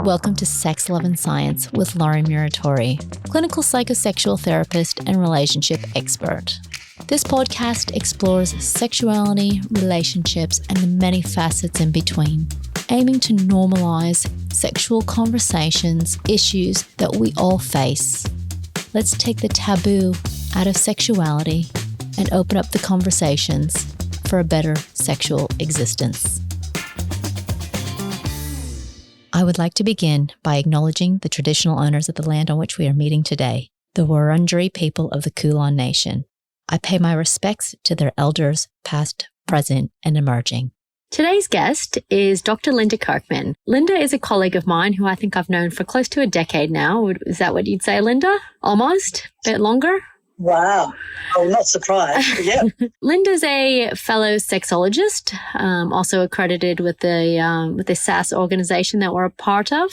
Welcome to Sex, Love and Science with Laurie Muratori, clinical psychosexual therapist and relationship expert. This podcast explores sexuality, relationships, and the many facets in between, aiming to normalize sexual conversations, issues that we all face. Let's take the taboo out of sexuality and open up the conversations for a better sexual existence. I would like to begin by acknowledging the traditional owners of the land on which we are meeting today, the Wurundjeri people of the Kulin Nation. I pay my respects to their elders, past, present, and emerging. Today's guest is Dr. Linda Kirkman. Linda is a colleague of mine who I think I've known for close to a decade now. Is that what you'd say, Linda? Almost? A bit longer? Wow. Oh, not surprised. Yeah. Linda's a fellow sexologist, also accredited with the SAS organization that we're a part of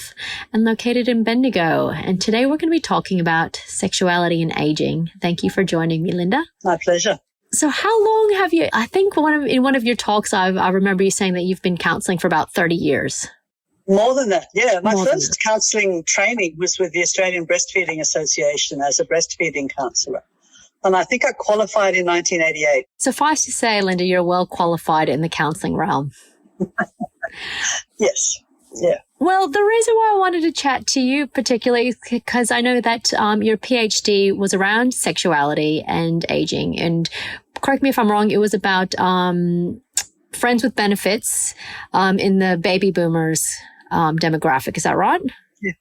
and located in Bendigo. And today we're going to be talking about sexuality and aging. Thank you for joining me, Linda. My pleasure. So how long have you, I think in one of your talks, I remember you saying that you've been counseling for about 30 years. More than that, yeah. My first counselling training was with the Australian Breastfeeding Association as a breastfeeding counsellor. And I think I qualified in 1988. Suffice to say, Linda, you're well qualified in the counselling realm. Yes, yeah. Well, the reason why I wanted to chat to you particularly is because I know that your PhD was around sexuality and aging. And correct me if I'm wrong, it was about friends with benefits in the baby boomers demographic. Is that right? Yeah.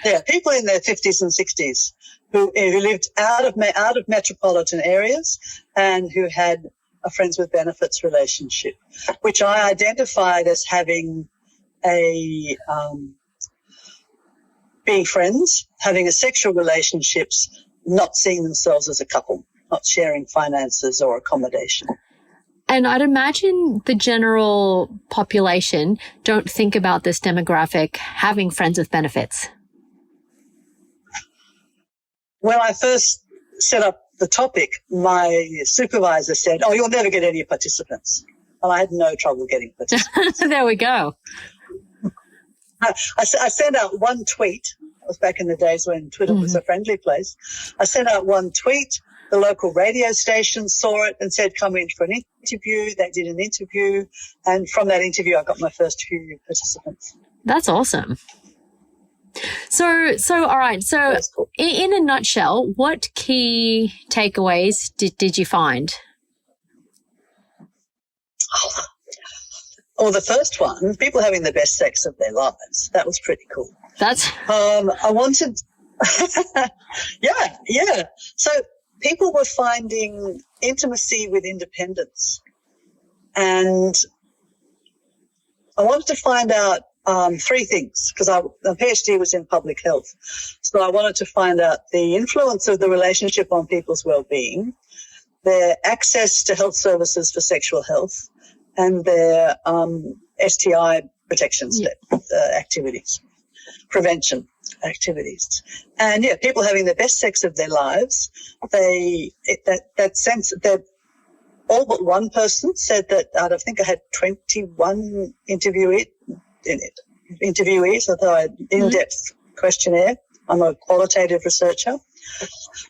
Yeah, people in their 50s and 60s who lived out of metropolitan areas and who had a friends with benefits relationship, which I identified as having being friends, having a sexual relationships, not seeing themselves as a couple, not sharing finances or accommodation. And I'd imagine the general population don't think about this demographic having friends with benefits. When I first set up the topic, my supervisor said, "Oh, you'll never get any participants." And I had no trouble getting participants. There we go. I sent out one tweet. It was back in the days when Twitter was a friendly place. I sent out one tweet. The local radio station saw it and said, "Come in for an interview." They did an interview. And from that interview, I got my first few participants. That's awesome. So all right. So cool. In a nutshell, what key takeaways did you find? Oh, the first one, people having the best sex of their lives. That was pretty cool. That's I wanted yeah. So people were finding intimacy with independence. And I wanted to find out three things, because my PhD was in public health. So I wanted to find out the influence of the relationship on people's well-being, their access to health services for sexual health, and their STI protection activities, prevention activities. And yeah, people having the best sex of their lives, that sense that all but one person said that, I think I had 21 interviewees. I thought I had in-depth questionnaire. I'm a qualitative researcher.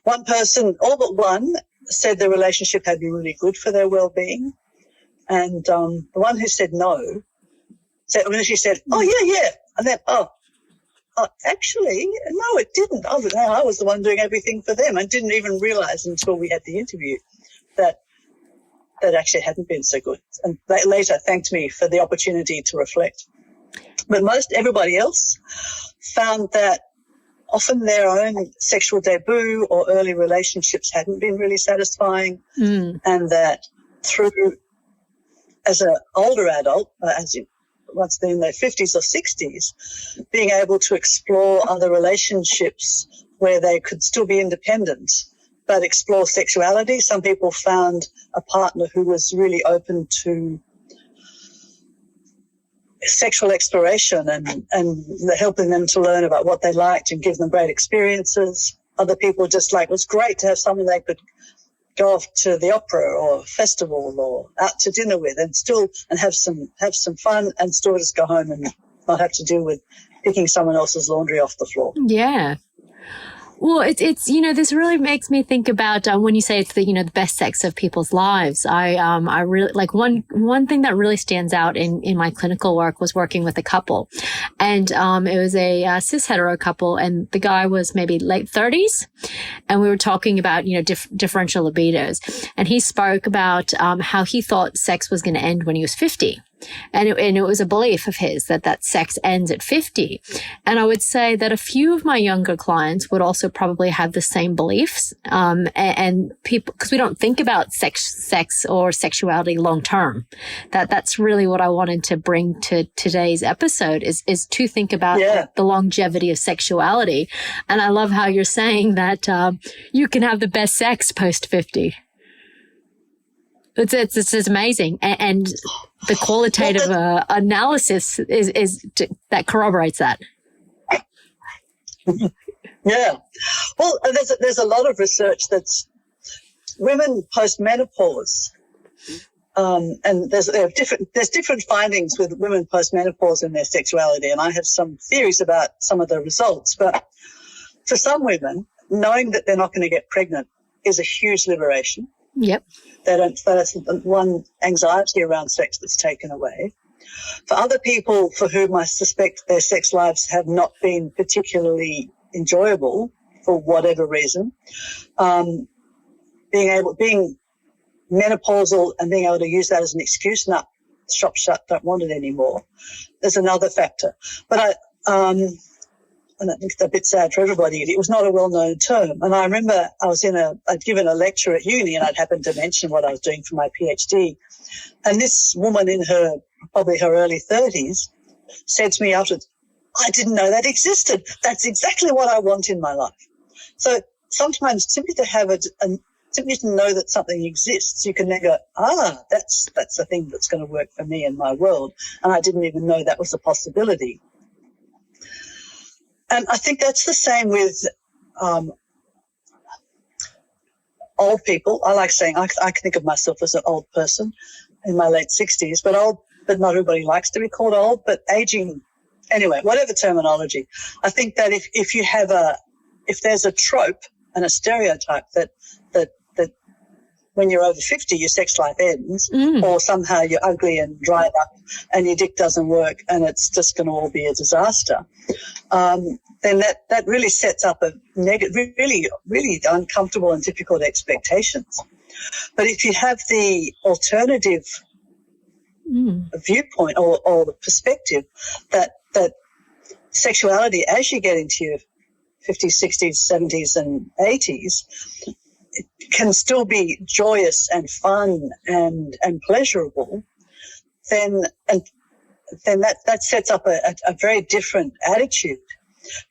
One person, all but one, said the relationship had been really good for their well-being. And the one who said no, she said, "Oh, yeah." And then, actually, no, it didn't. I was the one doing everything for them and didn't even realize until we had the interview that actually hadn't been so good. And they later thanked me for the opportunity to reflect. But everybody else found that often their own sexual debut or early relationships hadn't been really satisfying, and that as an older adult, once they're in their 50s or 60s, being able to explore other relationships where they could still be independent but explore sexuality. Some people found a partner who was really open to sexual exploration and helping them to learn about what they liked and give them great experiences. Other people just it was great to have someone they could go off to the opera or a festival or out to dinner with and have some fun and still just go home and not have to deal with picking someone else's laundry off the floor. Yeah. Well, it's this really makes me think about when you say it's the best sex of people's lives. I really like one thing that really stands out in my clinical work was working with a couple, and it was a cis hetero couple, and the guy was maybe late 30s, and we were talking about differential libidos, and he spoke about how he thought sex was going to end when he was 50. And it was a belief of his that sex ends at 50. And I would say that a few of my younger clients would also probably have the same beliefs. And people, because we don't think about sex or sexuality long term. That's really what I wanted to bring to today's episode is to think about the longevity of sexuality. And I love how you're saying that you can have the best sex post 50. It's amazing. And the qualitative analysis is that corroborates that. Yeah. Well, there's a lot of research that's women post-menopause, and there's different findings with women post-menopause in their sexuality, and I have some theories about some of the results. But for some women, knowing that they're not going to get pregnant is a huge liberation. Yep. That's one anxiety around sex that's taken away. For other people for whom I suspect their sex lives have not been particularly enjoyable for whatever reason, being menopausal and being able to use that as an excuse, shop shut, don't want it anymore, there's another factor. But and I think it's a bit sad for everybody, it was not a well-known term. And I remember I'd given a lecture at uni and I'd happened to mention what I was doing for my PhD. And this woman in probably her early 30s said to me afterwards, I didn't know that existed. That's exactly what I want in my life. So sometimes simply to have simply to know that something exists, you can then go, that's the thing that's going to work for me in my world. And I didn't even know that was a possibility. And I think that's the same with old people. I like saying I can think of myself as an old person in my late 60s, but not everybody likes to be called old, but aging, anyway, whatever terminology. I think that if there's a trope and a stereotype that when you're over 50, your sex life ends, or somehow you're ugly and dried up and your dick doesn't work and it's just going to all be a disaster, then that really sets up a negative, really, really uncomfortable and difficult expectations. But if you have the alternative viewpoint or the perspective that sexuality, as you get into your 50s, 60s, 70s and 80s, it can still be joyous and fun and pleasurable, then that sets up a very different attitude.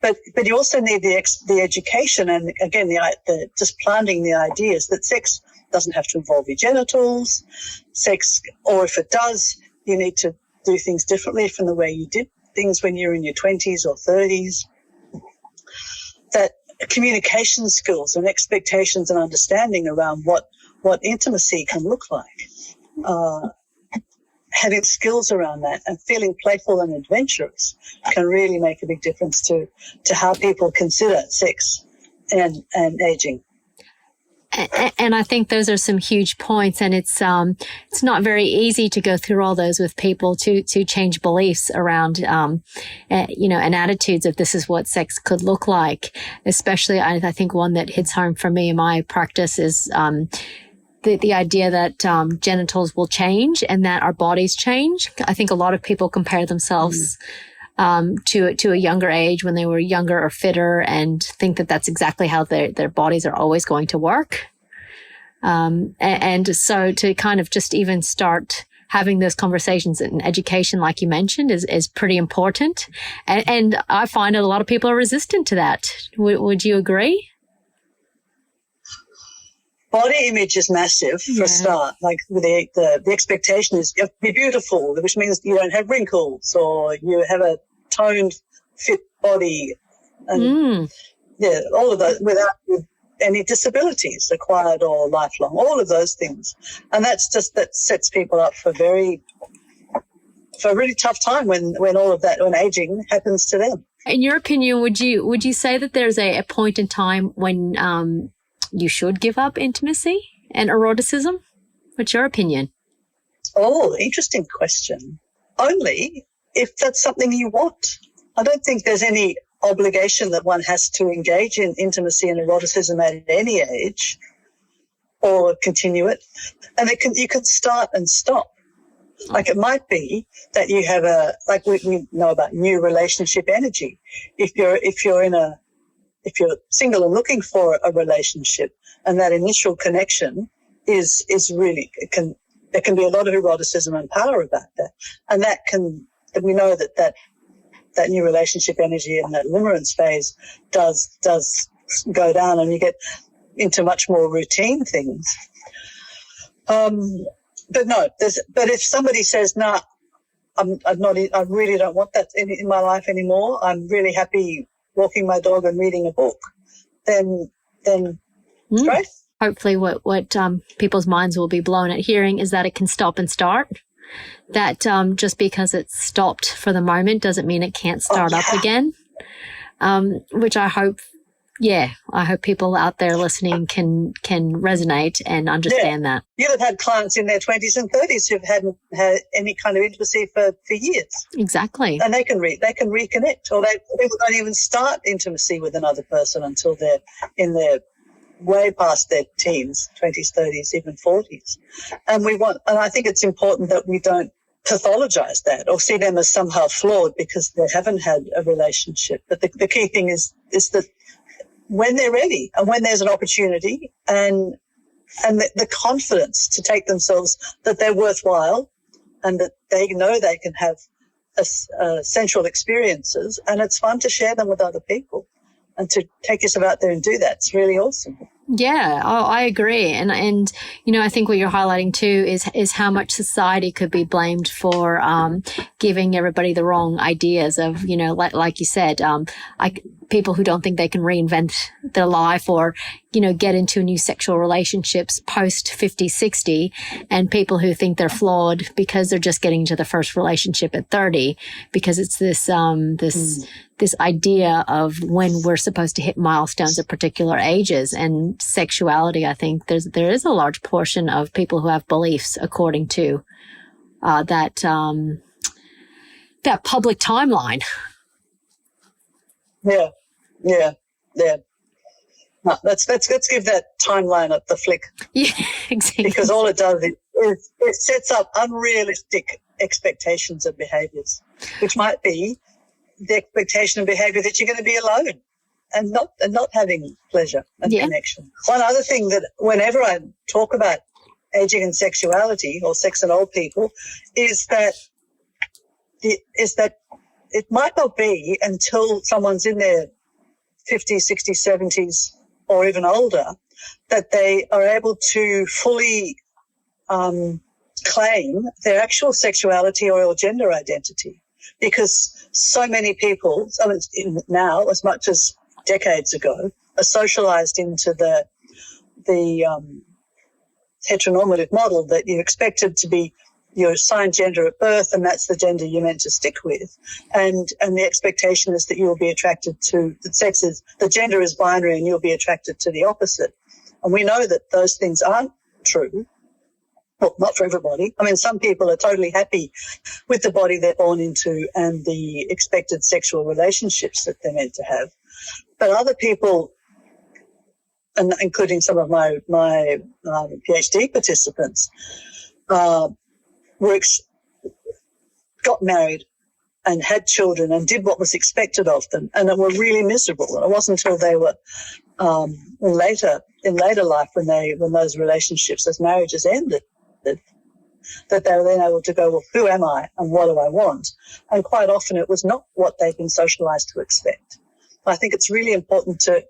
But you also need the education and again the just planting the ideas that sex doesn't have to involve your genitals. Sex, or if it does, you need to do things differently from the way you did things when you're in your 20s or 30s. That communication skills and expectations and understanding around what intimacy can look like, having skills around that and feeling playful and adventurous can really make a big difference to how people consider sex and aging. And I think those are some huge points, and it's not very easy to go through all those with people to change beliefs around, and attitudes of this is what sex could look like. Especially, I think one that hits home for me in my practice is the idea that genitals will change and that our bodies change. I think a lot of people compare themselves to a younger age when they were younger or fitter and think that that's exactly how their bodies are always going to work. And so to kind of just even start having those conversations and education, like you mentioned, is pretty important. And I find that a lot of people are resistant to that. Would you agree? Body image is massive for a start. Like the expectation is be beautiful, which means you don't have wrinkles or you have a toned, fit body, and all of that without any disabilities, acquired or lifelong, all of those things. And that sets people up for a really tough time when all of that, when aging happens to them. In your opinion, would you say that there's a point in time when you should give up intimacy and eroticism? What's your opinion? Oh, interesting question. Only if that's something you want. I don't think there's any obligation that one has to engage in intimacy and eroticism at any age or continue it. And you can start and stop. Like it might be that you have like we know about new relationship energy. If you're single and looking for a relationship, and that initial connection is really, there can be a lot of eroticism and power about that. And we know that new relationship energy and that limerence phase does go down, and you get into much more routine things. But no, but if somebody says, "Nah, I really don't want that in my life anymore. I'm really happy walking my dog and reading a book," then great. Hopefully what people's minds will be blown at hearing is that it can stop and start. That just because it's stopped for the moment doesn't mean it can't start up again. Which I hope people out there listening can resonate and understand that. You'll have had clients in their 20s and 30s who hadn't had any kind of intimacy for years. Exactly. And they can reconnect, or people don't even start intimacy with another person until they're in their way past their teens, 20s, 30s, even 40s. And I think it's important that we don't pathologize that or see them as somehow flawed because they haven't had a relationship. But the key thing is that when they're ready and when there's an opportunity and the confidence to take themselves, that they're worthwhile and that they know they can have sensual experiences, and it's fun to share them with other people and to take yourself out there and do that. It's really awesome. Yeah, I agree. And I think what you're highlighting too is how much society could be blamed for giving everybody the wrong ideas of, like you said, people who don't think they can reinvent their life or, get into new sexual relationships post 50, 60, and people who think they're flawed because they're just getting into the first relationship at 30, because it's this idea of when we're supposed to hit milestones at particular ages. And sexuality, I think there is a large portion of people who have beliefs according to that public timeline. Yeah. No, let's give that timeline the flick. Yeah, exactly. Because all it does is it sets up unrealistic expectations of behaviours, which might be the expectation of behaviour that you're going to be alone and not having pleasure and connection. One other thing that whenever I talk about aging and sexuality, or sex and old people, is that it might not be until someone's in their 50s, 60s, 70s, or even older, that they are able to fully claim their actual sexuality or gender identity. Because so many people, now as much as decades ago, are socialized into the heteronormative model that you're expected to be your assigned gender at birth, and that's the gender you're meant to stick with. And the expectation is that you'll be attracted to the gender is binary and you'll be attracted to the opposite. And we know that those things aren't true. Well, not for everybody. Some people are totally happy with the body they're born into and the expected sexual relationships that they're meant to have. But other people, and including some of my PhD participants, got married and had children and did what was expected of them, and they were really miserable. And it wasn't until they were in later life when those relationships, those marriages ended, that they were then able to go, well, who am I and what do I want? And quite often it was not what they've been socialized to expect. I think it's really important to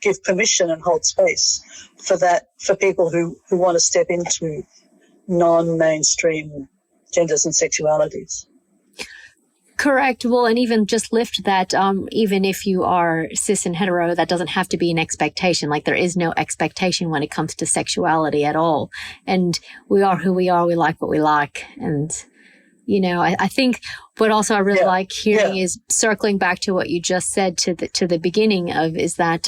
give permission and hold space for that, for people who want to step into non-mainstream genders and sexualities. Correct. Well, and even just lift that, even if you are cis and hetero, that doesn't have to be an expectation. Like there is no expectation when it comes to sexuality at all. And we are who we are. We like what we like. And, you know, I think what also I really like hearing is circling back to what you just said to the beginning of is that,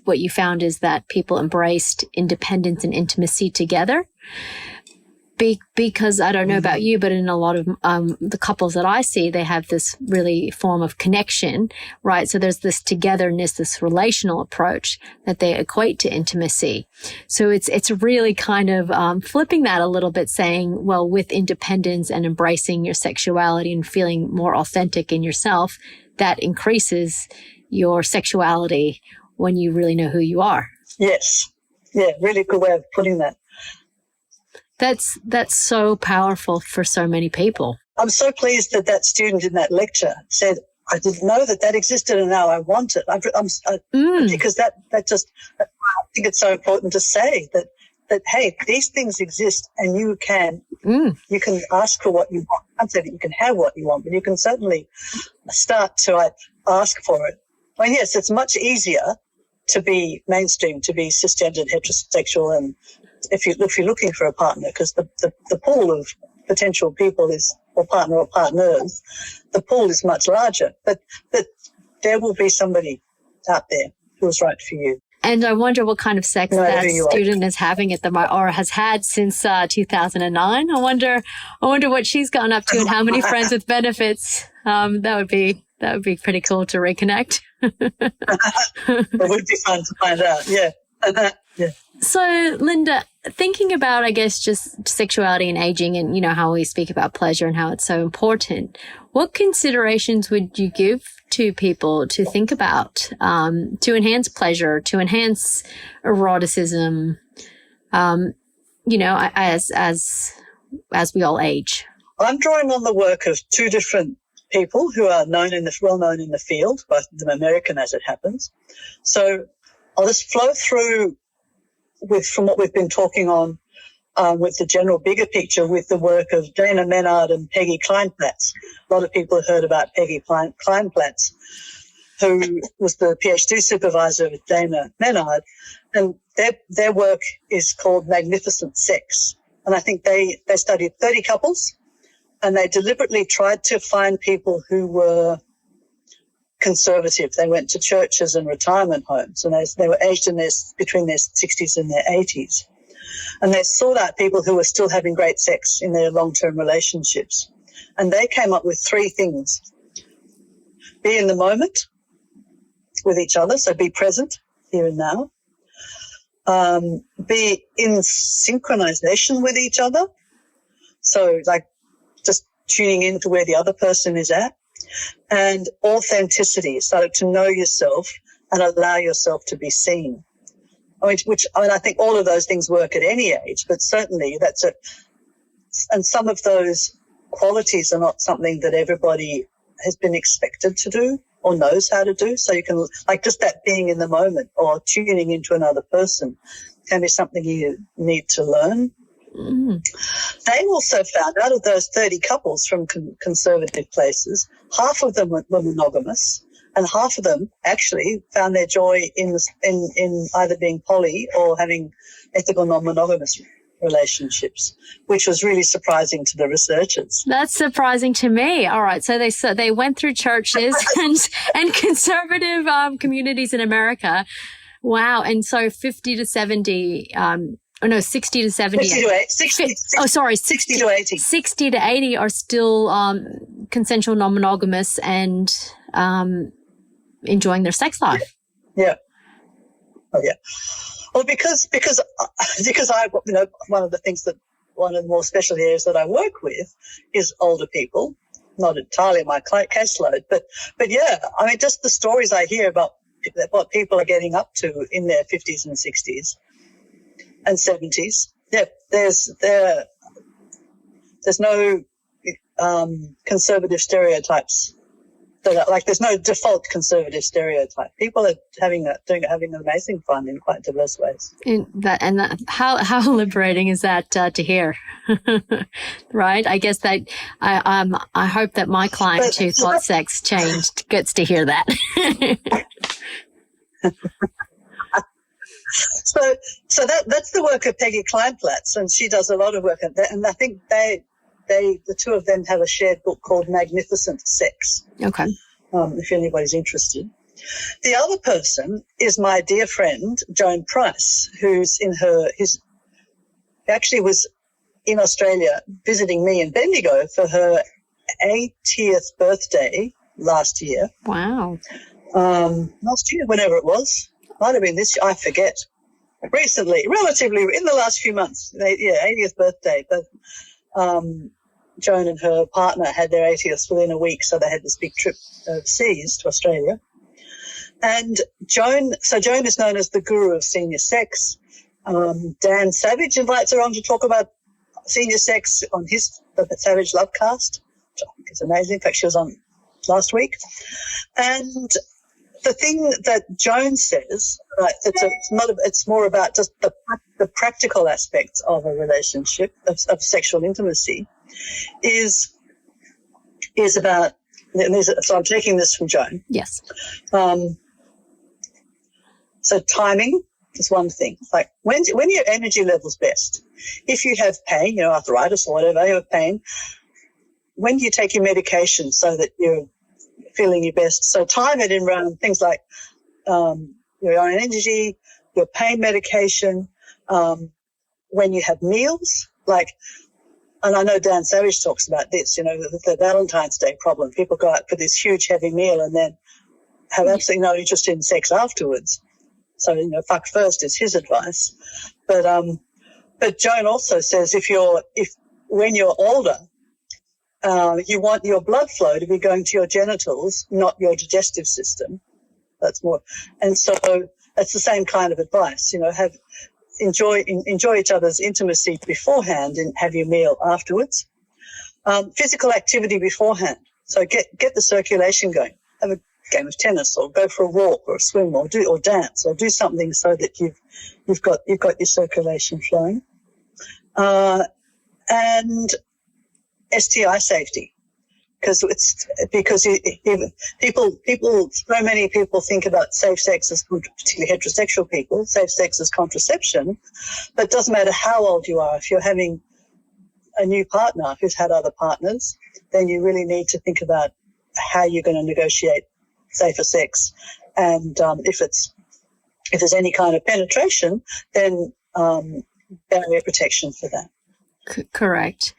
what you found is that people embraced independence and intimacy together. Because I don't know about you, but in a lot of the couples that I see, they have this really form of connection, right? So there's this togetherness, this relational approach that they equate to intimacy. So it's really kind of flipping that a little bit, saying, well, with independence and embracing your sexuality and feeling more authentic in yourself, that increases your sexuality when you really know who you are. Yes. Yeah, really good way of putting that. That's so powerful for so many people. I'm so pleased that student in that lecture said, I didn't know that existed and now I want it. Because that just, I think it's so important to say that, hey, these things exist and you can ask for what you want. I can't say that you can have what you want, but you can certainly start to ask for it. Well, yes, it's much easier to be mainstream, to be cisgendered, heterosexual, and if you're looking for a partner, because the pool of potential people or partners, the pool is much larger. But there will be somebody out there who is right for you. And I wonder what kind of sex that student is having at the moment, or has had since 2009. I wonder what she's gotten up to and how many friends with benefits. That would be pretty cool to reconnect. It would be fun to find out. Yeah. Yeah. So, Linda, thinking about, I guess, just sexuality and aging and, you know, how we speak about pleasure and how it's so important, what considerations would you give to people to think about to enhance pleasure, to enhance eroticism, you know, as we all age? I'm drawing on the work of two different people who are well known in the field, both of them American as it happens. So I'll just flow through from what we've been talking on with the general bigger picture with the work of Dana Menard and Peggy Kleinplatz. A lot of people have heard about Peggy Kleinplatz, who was the PhD supervisor with Dana Menard, and their work is called Magnificent Sex. And I think they studied 30 couples, and they deliberately tried to find people who were conservative. They went to churches and retirement homes, and they were aged between their 60s and their 80s. And they sought out people who were still having great sex in their long-term relationships. And they came up with three things. Be in the moment with each other, so be present here and now. Be in synchronization with each other, so like just tuning into where the other person is at. And authenticity, so to know yourself and allow yourself to be seen. I think all of those things work at any age, but certainly that's it. And some of those qualities are not something that everybody has been expected to do or knows how to do. So you can, like, just that being in the moment or tuning into another person can be something you need to learn. They also found out of those 30 couples from conservative places, half of them were monogamous, and half of them actually found their joy in either being poly or having ethical non-monogamous relationships, which was really surprising to the researchers. That's surprising to me. All right, so they went through churches and conservative communities in America. Wow, and so 50 to 70. 60 to 70. 60 to 80. 60 to 80. 60 to 80 are still consensual non-monogamous and enjoying their sex life. Yeah. Oh, yeah. Well, because I, one of the more special areas that I work with is older people, not entirely my caseload, but yeah, I mean, just the stories I hear about what people are getting up to in their 50s and 60s. And 70s. Yeah, there's no conservative stereotypes like there's no default conservative stereotype. People are having amazing fun in quite diverse ways. How liberating is that to hear, right? I guess that I hope that my client who thought sex changed gets to hear that. So that's the work of Peggy Kleinplatz, and she does a lot of work at that. And I think the two of them have a shared book called Magnificent Sex. Okay. If anybody's interested. The other person is my dear friend, Joan Price, who's actually was in Australia visiting me in Bendigo for her 80th birthday last year. Wow. Last year, whenever it was. Might have been this year, I forget. Recently, relatively, in the last few months. 80th birthday. But Joan and her partner had their 80th within a week, so they had this big trip overseas to Australia. And Joan is known as the guru of senior sex. Dan Savage invites her on to talk about senior sex on the Savage Lovecast, which I think is amazing. In fact, she was on last week. And the thing that Joan says, right, it's more about just the practical aspects of a relationship, of sexual intimacy, is about, so I'm taking this from Joan. Yes. So timing is one thing. Like when your energy level's best, if you have pain, arthritis or whatever, you have pain, when do you take your medication so that you're feeling your best? So time it in around things like your own energy, your pain medication, when you have meals, and I know Dan Savage talks about this, the Valentine's Day problem. People go out for this huge heavy meal and then have absolutely no interest in sex afterwards. So, fuck first is his advice. But Joan also says when you're older, you want your blood flow to be going to your genitals, not your digestive system. That's more. And so it's the same kind of advice, enjoy each other's intimacy beforehand and have your meal afterwards. Physical activity beforehand. So get the circulation going. Have a game of tennis or go for a walk or a swim or dance or do something so that you've got your circulation flowing. And STI safety. Because so many people think about safe sex as, particularly heterosexual people, safe sex as contraception, but it doesn't matter how old you are. If you're having a new partner who's had other partners, then you really need to think about how you're going to negotiate safer sex. And if there's any kind of penetration, then barrier protection for that. Correct.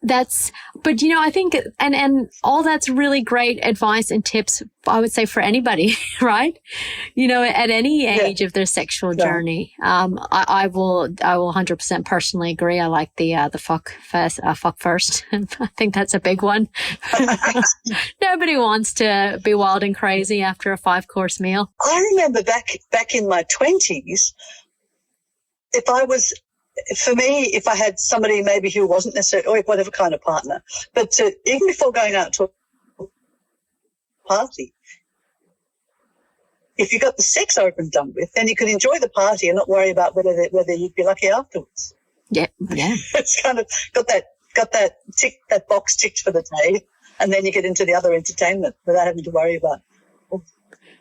But I think, and all that's really great advice and tips, I would say, for anybody, right? At any age of their sexual journey. I will 100% personally agree. I like the fuck first. I think that's a big one. Nobody wants to be wild and crazy after a 5-course meal. I remember back in my 20s, if I had somebody maybe who wasn't necessarily, or whatever kind of partner, but even before going out to a party, if you got the sex over and done with, then you could enjoy the party and not worry about whether you'd be lucky afterwards. Yeah. It's kind of got that box ticked for the day, and then you get into the other entertainment without having to worry about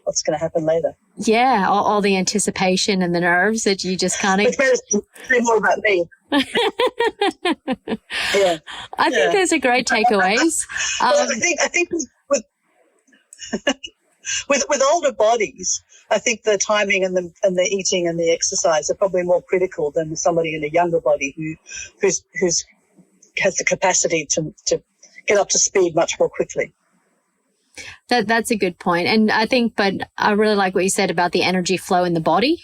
what's going to happen later. Yeah, all the anticipation and the nerves that you just kind of... It's better to say more about me. Yeah. I think those are great takeaways. Well, I think with older bodies, I think the timing and the eating and the exercise are probably more critical than somebody in a younger body who has the capacity to get up to speed much more quickly. That's a good point. And I think, but I really like what you said about the energy flow in the body.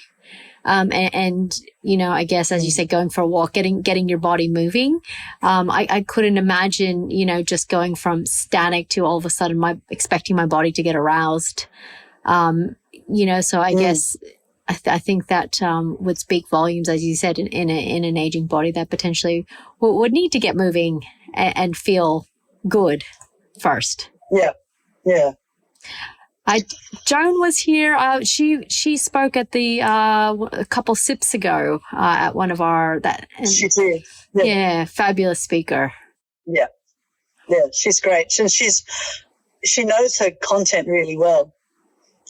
And I guess, as you said, going for a walk, getting your body moving. I couldn't imagine, just going from static to all of a sudden expecting my body to get aroused. So I guess I think that would speak volumes, as you said, in an aging body that potentially would need to get moving and feel good first. Yeah. Joan was here. She spoke at the a couple sips ago at one of our she did. Yeah, fabulous speaker. Yeah, she's great, and she knows her content really well,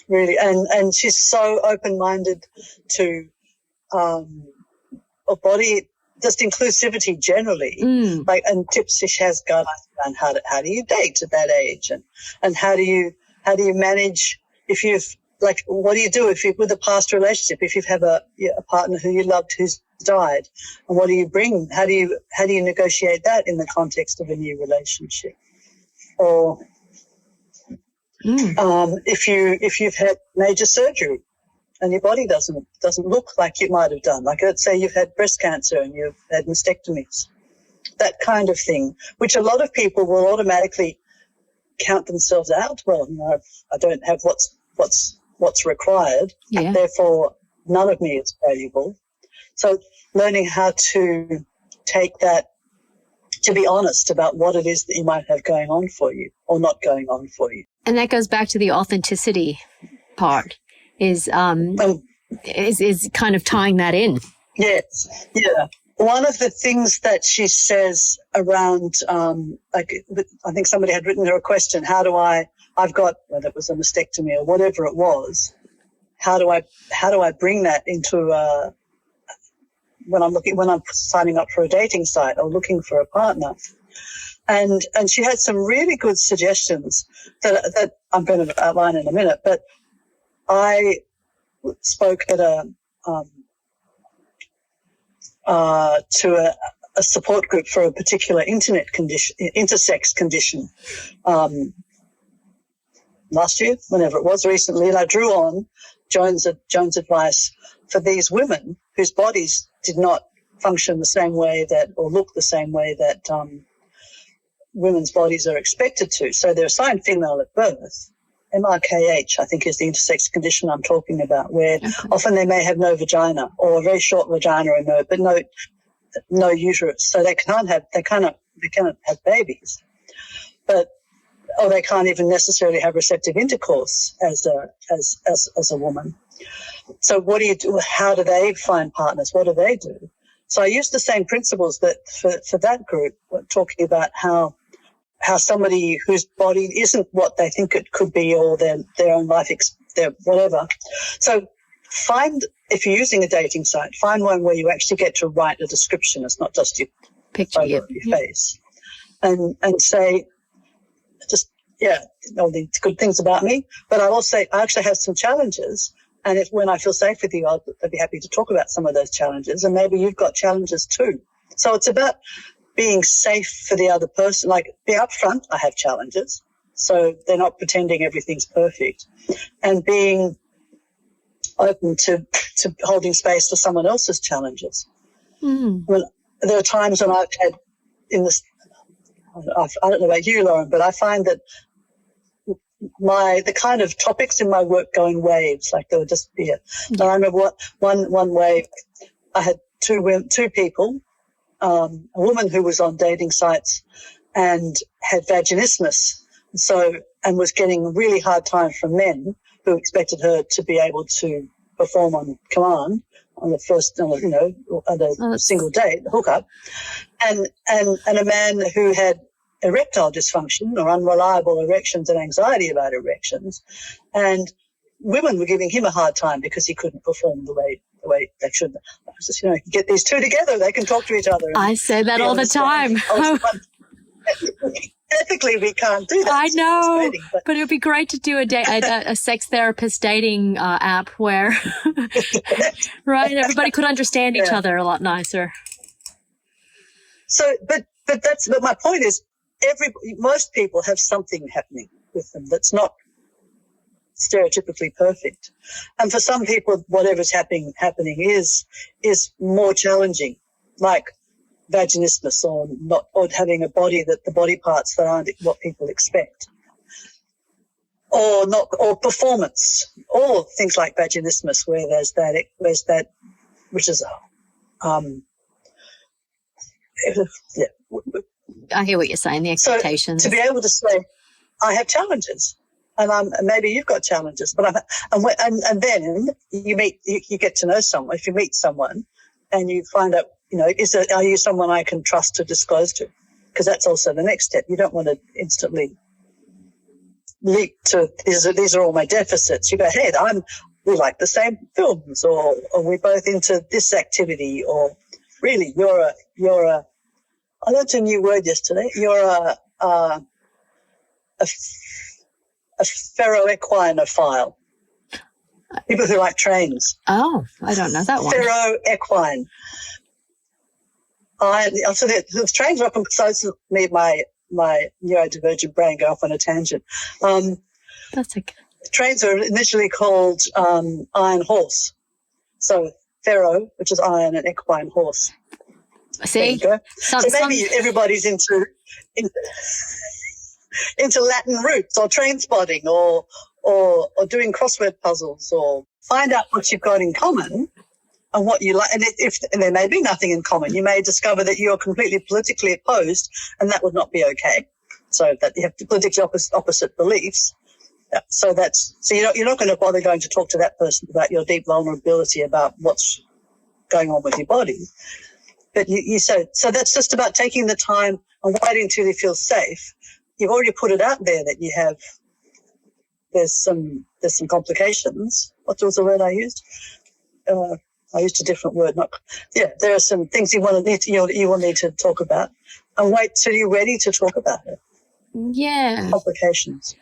really, and she's so open-minded to body, just inclusivity generally, and tips she has guidelines around how do you date at that age, and how do you manage if you've, like, what do you do if you with a past relationship, if you have a partner who you loved who's died, and what do you bring? How do you negotiate that in the context of a new relationship? Or if you've had major surgery and your body doesn't look like you might have done, like let's say you've had breast cancer and you've had mastectomies, that kind of thing, which a lot of people will automatically count themselves out. Well, I don't have what's required, therefore none of me is valuable. So learning how to take that, to be honest about what it is that you might have going on for you or not going on for you. And that goes back to the authenticity part, is kind of tying that in. Yes, yeah. One of the things that she says around, I think somebody had written her a question, I've got, whether it was a mastectomy or whatever it was, how do I bring that into when I'm signing up for a dating site or looking for a partner? And she had some really good suggestions that I'm going to outline in a minute, but I spoke at to a support group for a particular intersex condition last year, whenever it was, recently, and I drew on Joan's advice for these women whose bodies did not function the same way or look the same way that women's bodies are expected to. So they're assigned female at birth. MRKH, I think, is the intersex condition I'm talking about, where often they may have no vagina or a very short vagina but no uterus, so they cannot have babies, or they can't even necessarily have receptive intercourse as a woman. So what do you do? How do they find partners? What do they do? So I used the same principles that for that group, talking about how somebody whose body isn't what they think it could be, or their own life, their whatever. So if you're using a dating site, find one where you actually get to write a description. It's not just your picture of your face, and say, just all the good things about me. But I actually have some challenges, and when I feel safe with you, I'd be happy to talk about some of those challenges. And maybe you've got challenges too. So it's about being safe for the other person, like be upfront. I have challenges, so they're not pretending everything's perfect, and being open to holding space for someone else's challenges. Well, there are times when I've had I don't know about you, Lauren, but I find that the kind of topics in my work go in waves, like there would just be I remember one wave, I had two people, a woman who was on dating sites and had vaginismus, and was getting a really hard time from men who expected her to be able to perform on command on the first, at a single date, hookup, and a man who had erectile dysfunction or unreliable erections and anxiety about erections, and women were giving him a hard time because he couldn't perform the way they should. I was just, get these two together, they can talk to each other. I say that all the time. Ethically, we can't do that. I know, but it would be great to do a sex therapist dating app where, right, everybody could understand each other a lot nicer. So, but my point is, most people have something happening with them that's not stereotypically perfect, and for some people, whatever's happening is more challenging, like vaginismus, or having a body that the body parts that aren't what people expect, or performance, or things like vaginismus, where there's that, which is I hear what you're saying, the expectations. So to be able to say, I have challenges, and maybe you've got challenges, but and then you get to know someone. If you meet someone, and you find out, are you someone I can trust to disclose to? Because that's also the next step. You don't want to instantly leap to these are all my deficits. You go, hey, we like the same films, or we're both into this activity, or really you're a I learned a new word yesterday. You're a ferroequinophile. People who like trains. Oh, I don't know that one. Ferroequine. So the trains are often besides me, my neurodivergent brain go off on a tangent. That's okay. Trains are initially called iron horse. So ferro, which is iron, and equine horse. See? So maybe everybody's into Latin roots or train spotting or doing crossword puzzles, or find out what you've got in common and what you like. And there may be nothing in common. You may discover that you're completely politically opposed, and that would not be okay. So that you have politically opposite beliefs. So you're not going to bother going to talk to that person about your deep vulnerability about what's going on with your body. But so that's just about taking the time and waiting until you feel safe. You've already put it out there that there's some complications. What was the word I used? I used a different word. There are some things you will need to talk about, and wait till you're ready to talk about it. Yeah. Complications.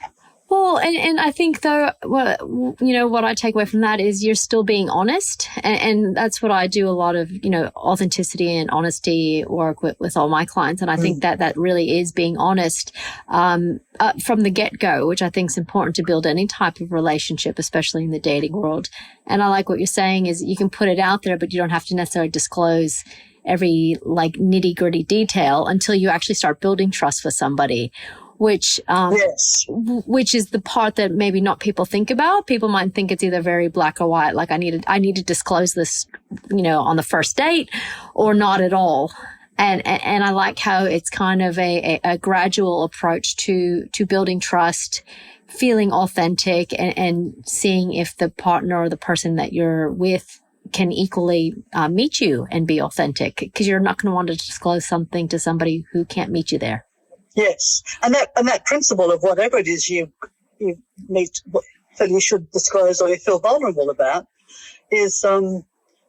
Well, and I think though, what I take away from that is you're still being honest, and that's what I do a lot of, authenticity and honesty work with all my clients, and I think that really is being honest from the get-go, which I think is important to build any type of relationship, especially in the dating world. And I like what you're saying is you can put it out there, but you don't have to necessarily disclose every nitty-gritty detail until you actually start building trust with somebody. Which is the part that maybe not people think about. People might think it's either very black or white, like I need to disclose this, on the first date, or not at all. And I like how it's kind of a gradual approach to building trust, feeling authentic, and seeing if the partner or the person that you're with can equally meet you and be authentic, because you're not going to want to disclose something to somebody who can't meet you there. Yes, and that principle of whatever it is you meet that you should disclose or you feel vulnerable about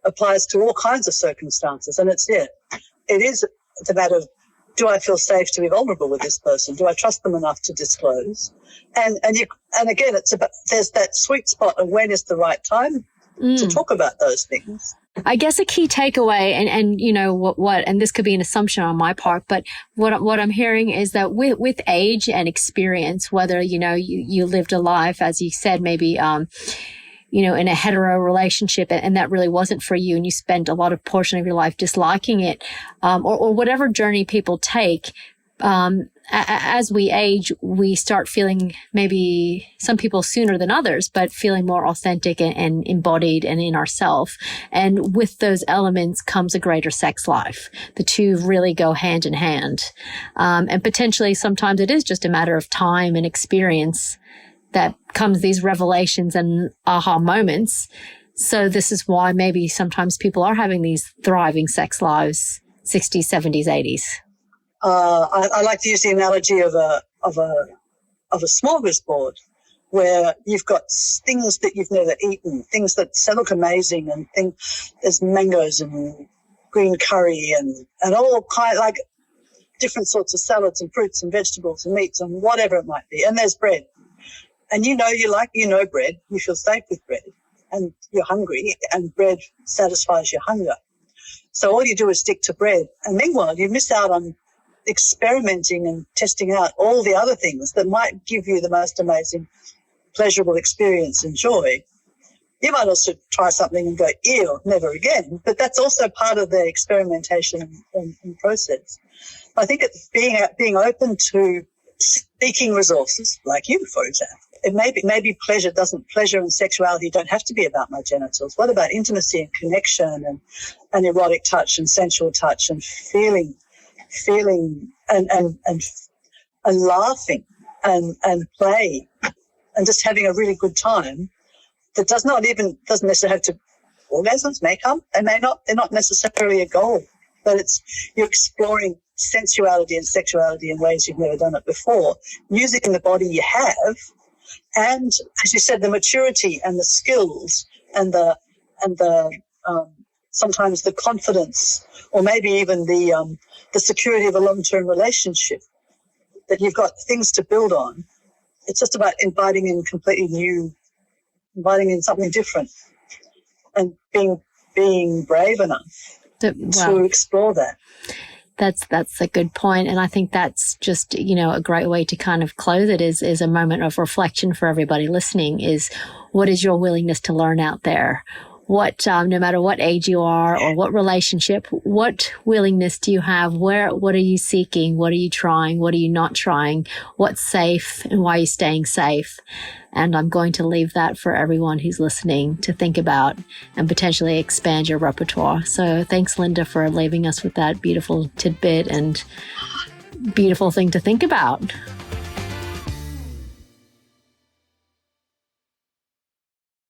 applies to all kinds of circumstances. And it is the matter of, do I feel safe to be vulnerable with this person? Do I trust them enough to disclose? And again, it's about, there's that sweet spot of when is the right time to talk about those things. I guess a key takeaway, and what, and this could be an assumption on my part, but what I'm hearing is that with age and experience, whether you lived a life, as you said, maybe in a hetero relationship, and that really wasn't for you, and you spent a lot of portion of your life disliking it, or whatever journey people take. As we age, we start feeling, maybe some people sooner than others, but feeling more authentic and embodied and in ourselves. And with those elements comes a greater sex life. The two really go hand in hand. And potentially sometimes it is just a matter of time and experience that comes these revelations and aha moments. So this is why maybe sometimes people are having these thriving sex lives, 60s, 70s, 80s. I like to use the analogy of a smorgasbord, where you've got things that you've never eaten, things that look amazing, and there's mangoes and green curry and all kind, like different sorts of salads and fruits and vegetables and meats and whatever it might be. And there's bread, and you know bread. You feel safe with bread, and you're hungry, and bread satisfies your hunger. So all you do is stick to bread, and meanwhile you miss out on experimenting and testing out all the other things that might give you the most amazing, pleasurable experience and joy. You might also try something and go, ew, never again. But that's also part of the experimentation and process. I think it's being open to seeking resources, like you, for example. It maybe pleasure and sexuality don't have to be about my genitals. What about intimacy and connection and erotic touch and sensual touch and feeling and laughing and play and just having a really good time that doesn't necessarily have to orgasms may come, they may not, they're not necessarily a goal, but you're exploring sensuality and sexuality in ways you've never done it before, using the body you have, and as you said, the maturity and the skills and the sometimes the confidence, or maybe even the security of a long-term relationship, that you've got things to build on. It's just about inviting in something different, and being brave enough to explore that. That's a good point. And I think that's just, a great way to kind of close it is a moment of reflection for everybody listening is, what is your willingness to learn out there? What, no matter what age you are or what relationship, what willingness do you have? What are you seeking? What are you trying? What are you not trying? What's safe and why are you staying safe? And I'm going to leave that for everyone who's listening to think about and potentially expand your repertoire. So thanks, Linda, for leaving us with that beautiful tidbit and beautiful thing to think about.